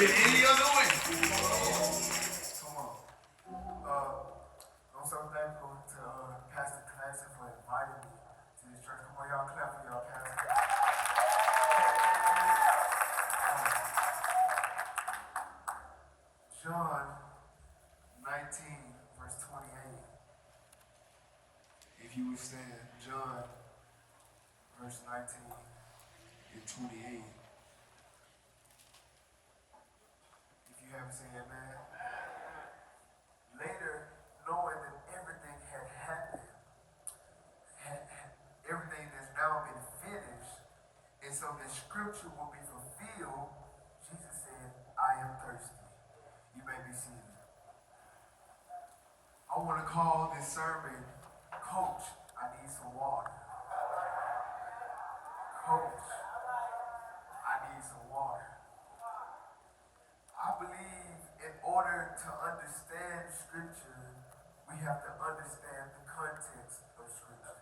been any other way. Come on. I'm so thankful to Pastor Clancy for inviting me to this church. Come on, y'all clap for y'all, Pastor. John 19, verse 28. If you would stand, John, verse 19 and 28. If you haven't seen it, man. Later, knowing that everything had happened, everything that's now been finished, and so the scripture will be fulfilled, Jesus said, I am thirsty. You may be seated. I want to call this sermon, Coach, I Need Some Water. Coach, I need some water. I believe in order to understand Scripture, we have to understand the context of Scripture.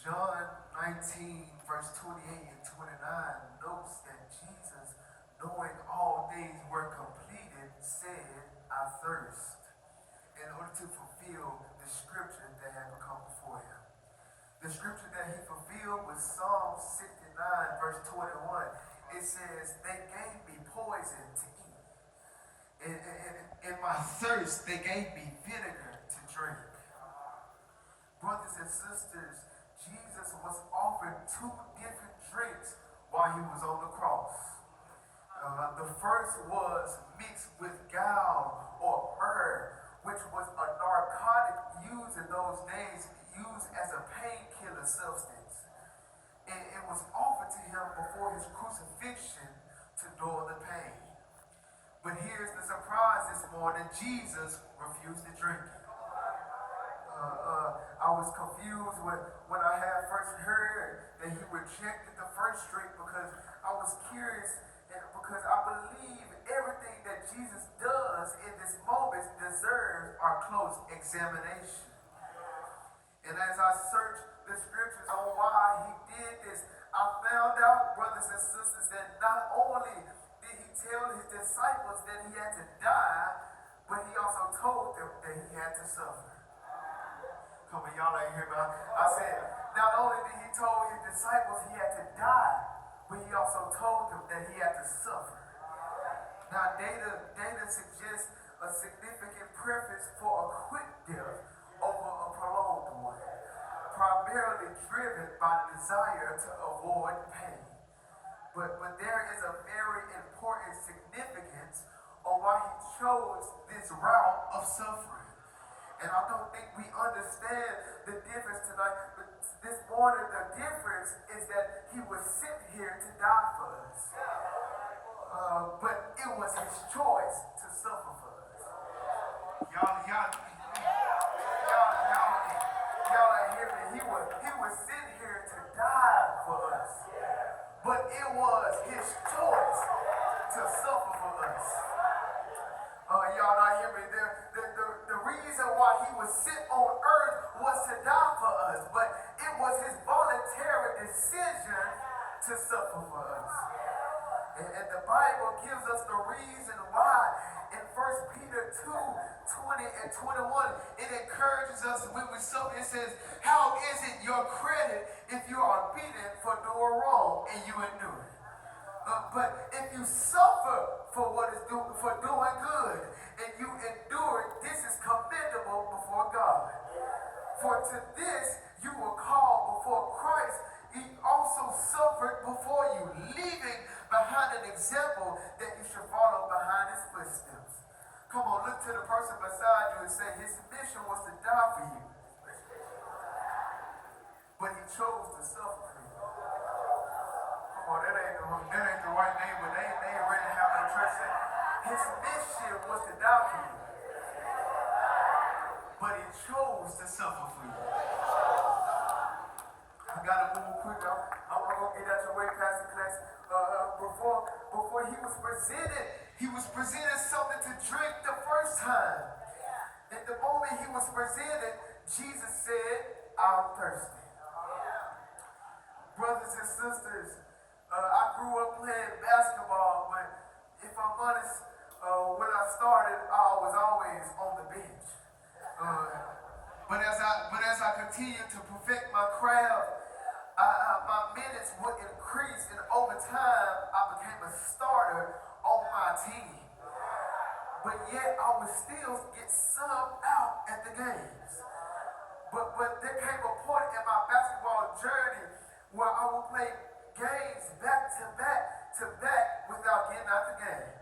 John 19, verse 28 and 29 notes that Jesus, knowing all things were completed, said, I thirst, in order to fulfill the Scripture that had come before him. The Scripture that he fulfilled was Psalm 69, verse 21. It says, they gave me poison to eat. In my thirst, they gave me vinegar to drink. Brothers and sisters, Jesus was offered two different drinks while he was on the cross. The first was mixed with gall or myrrh, which was a narcotic used in those days, used as a painkiller substance. It was offered to him before his crucifixion to dull the pain. But here's the surprise this morning. Jesus refused to drink it. I was confused when I had first heard that he rejected the first drink because I was curious and because I believe everything that Jesus does in this moment deserves our close examination. And as I searched the scriptures on why he did this, I found out, brothers and sisters, that not only did he tell his disciples that he had to die, but he also told them that he had to suffer. Come on, y'all ain't hear me. I said, not only did he tell his disciples he had to die, but he also told them that he had to suffer. Now, data suggests a significant preference for a quick death over a prolonged one, primarily driven by the desire to avoid pain. But there is a very important significance on why he chose this route of suffering. And I don't think we understand the difference tonight, but this morning the difference is that he was sent here to die for us. But it was his choice to suffer for us. Y'all ain't hear me. He was sent here to die for us. But it was his choice to suffer for us. Y'all not hear me. The reason why he was sent on earth was to die for us, but it was his voluntary decision to suffer for us. And the Bible gives us the reason why. In 1 Peter 2, 20 and 21, it encourages us when we suffer. It says, how is it your credit if you are beaten for doing wrong and you endure it? But if you suffer for doing good and you endure it, this is commendable before God. For to this you were called before Christ. He also suffered before you, leaving behind an example that you should follow behind his footsteps. Come on, look to the person beside you and say, his mission was to die for you. But he chose to suffer for you. Come on, that ain't the right name, but they ain't ready to have no church say, his mission was to die for you. But he chose to suffer for you. I gotta move quick. I'm gonna get out your way, Pastor Class. Before he was presented something to drink the first time. At the moment he was presented, Jesus said, I'm thirsty. Brothers and sisters, I grew up playing basketball, but if I'm honest, when I started, I was always on the bench. But as I continued to perfect my craft, my minutes would increase, and over time, I became a starter on my team. But yet, I would still get subbed out at the games. But there came a point in my basketball journey where I would play games back to back to back without getting out the game.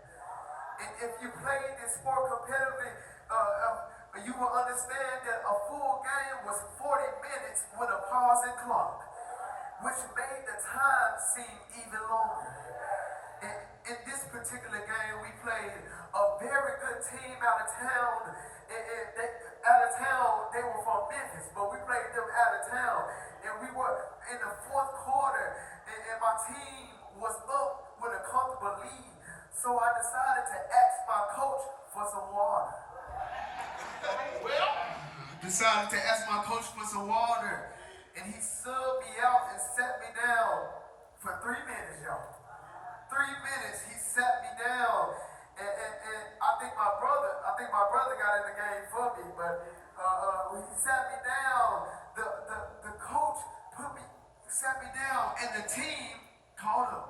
And if you played this sport competitively, you will understand that a full game was 40 minutes with a pausing clock, which made the time seem even longer. In this particular game, we played a very good team out of town. They were from Memphis, but we played them out of town. And we were in the fourth quarter, and my team was up with a comfortable lead. So I decided to ask my coach for some water. Decided to ask my coach for some water, and he subbed me out and sat me down for 3 minutes, y'all. 3 minutes, he sat me down, and I think my brother got in the game for me, but when he sat me down, the coach sat me down, and the team called him.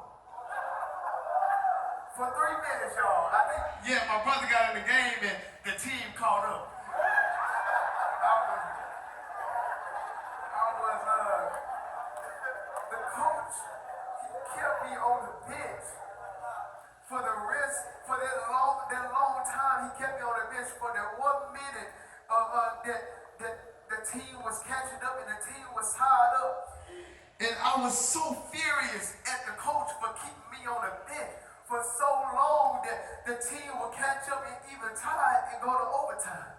For 3 minutes, y'all. My brother got in the game, and the team called him. The coach, he kept me on the bench for that long time. He kept me on the bench for that 1 minute that the team was catching up and the team was tied up. And I was so furious at the coach for keeping me on the bench for so long that the team would catch up and even tie and go to overtime.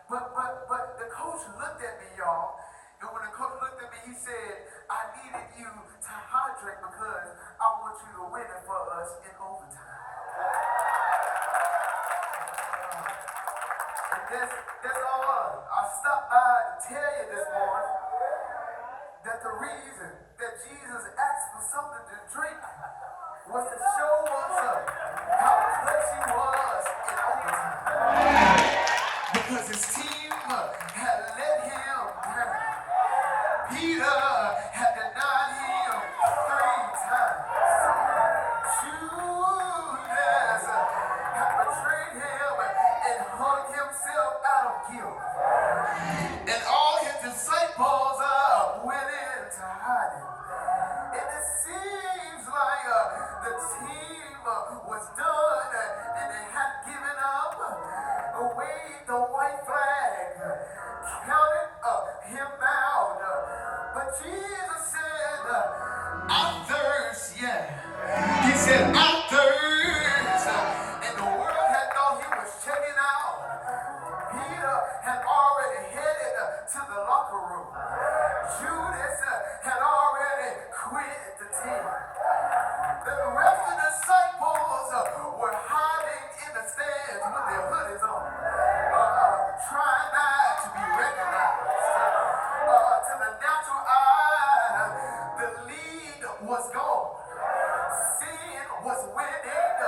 But the coach looked at me, y'all, and when the coach looked at me, he said, I needed you to hydrate because I want you to win it for us in overtime. And that's all. I stopped by to tell you this morning that the reason that Jesus asked for something to drink was to show us how clutch he was in overtime. Because his team had let him down. Peter had denied him 3 times. Judas had betrayed him and hung himself out of guilt. And all his disciples went into hiding. And it seems like the team was done and they had given up. Waved the white flag, counted him out. But Jesus said, I thirst, yeah. He said, I thirst. And the world had thought he was checking out. Peter had already headed to the locker room. Judas had already quit the team. The rest of the disciples were hiding in the stands with their hoodies on, trying not to be recognized. To the natural eye, the lead was gone. Sin was winning.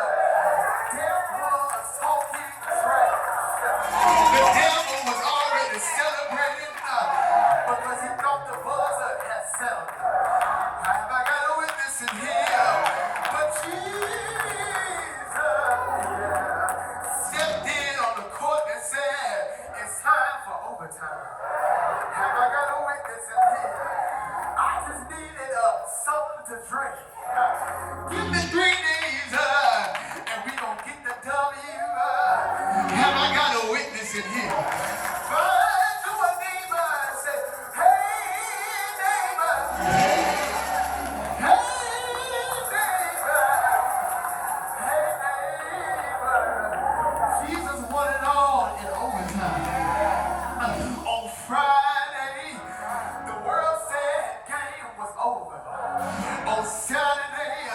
Death was talking trash. The devil was already celebrating because he thought the buzzer had sounded. Have I got a witness in here? But Jesus stepped in on the court and said, it's time for overtime. Have I got a witness in here? I just needed something to drink. Give me 3 days and we gonna get the W. Have I got a witness in here? Find to a neighbor and say, hey neighbor. Hey neighbor. Hey neighbor. Jesus won it all in overtime. On Friday, the world said game was over. On Saturday,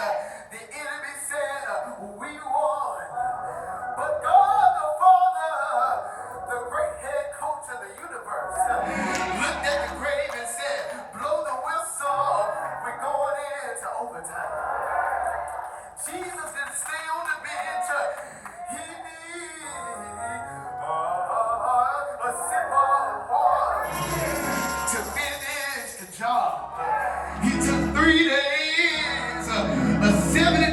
3 days, 7